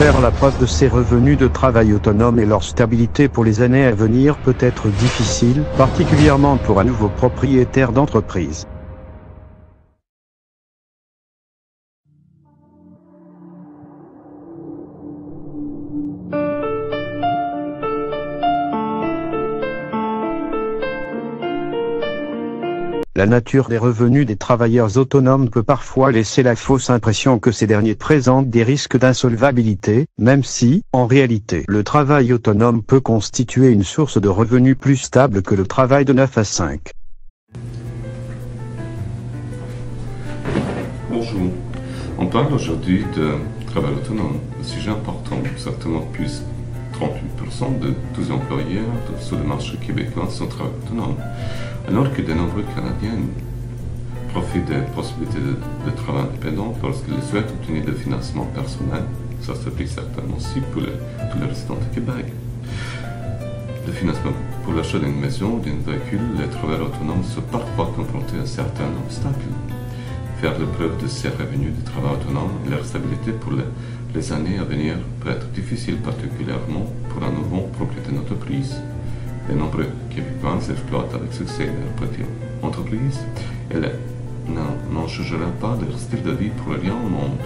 faire la preuve de ses revenus de travail autonome et leur stabilité pour les années à venir peut être difficile, particulièrement pour un nouveau propriétaire d'entreprise. La nature des revenus des travailleurs autonomes peut parfois laisser la fausse impression que ces derniers présentent des risques d'insolvabilité, même si, en réalité, le travail autonome peut constituer une source de revenus plus stable que le travail de 9 à 5. Bonjour, on parle aujourd'hui de travail autonome, un sujet important, certainement plus 38% de tous les employeurs sur le marché québécois sont travailleurs autonomes, alors que de nombreux Canadiens profitent des possibilités de travail indépendant lorsqu'ils souhaitent obtenir des financements personnels. Ça s'applique certainement aussi pour tous les résidents de Québec. Le financement pour l'achat d'une maison ou d'un véhicule, les travailleurs autonomes sont parfois confrontés à certains obstacles. Faire la preuve de ses revenus de travail autonome et leur stabilité pour les années à venir peut être difficile, particulièrement pour un nouveau propriétaire d'entreprise. De nombreux Québécois exploitent avec succès leur petite entreprise et n'en jugeront pas leur style de vie pour rien au monde.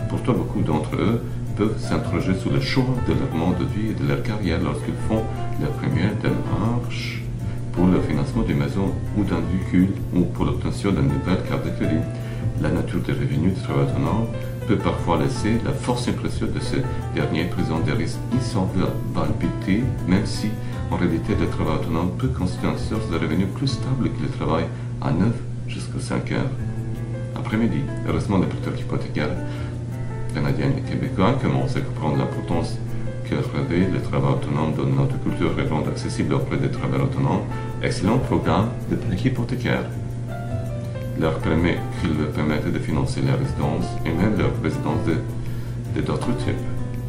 Pourtant, beaucoup d'entre eux peuvent s'interroger sur le choix de leur mode de vie et de leur carrière lorsqu'ils font leur première démarche pour le financement d'une maison ou d'un véhicule ou pour l'obtention d'une nouvelle carte de crédit. La nature des revenus du travail autonome peut parfois laisser la force impression de ces derniers présentent des risques d'insolvabilité, même si en réalité le travail autonome peut constituer une source de revenus plus stable que le travail à 9 jusqu'à 5 heures après-midi. Heureusement, les prêteurs hypothécaires canadiens et québécois commencent à comprendre l'importance que revêt le travail autonome dans notre culture et rendre accessible auprès des travailleurs autonomes. Excellent programme de prêt hypothécaire leur permettent de financer la résidence et même leur résidence d'autres types.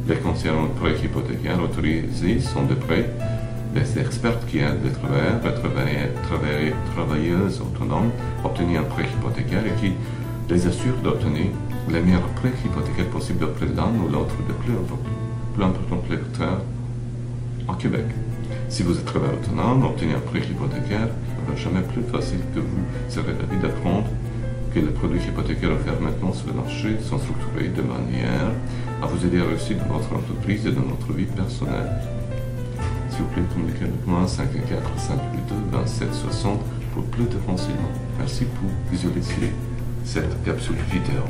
Les conseillers en prêt hypothécaire autorisés sont de prêts des experts qui aident les travailleuses autonomes à obtenir un prêt hypothécaire et qui les assurent d'obtenir les meilleurs prêts hypothécaires possibles auprès de l'un ou l'autre des plus importants prêteurs en Québec. Si vous êtes travailleur autonome, obtenir un prêt hypothécaire ne sera jamais plus facile que vous serez ravi d'apprendre que les produits hypothécaires offerts maintenant sur le marché sont structurés de manière à vous aider à réussir dans votre entreprise et dans votre vie personnelle. S'il vous plaît, communiquez avec moi 514-582-2760 pour plus de renseignements. Merci pour visualiser cette capsule vidéo.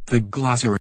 The glossary.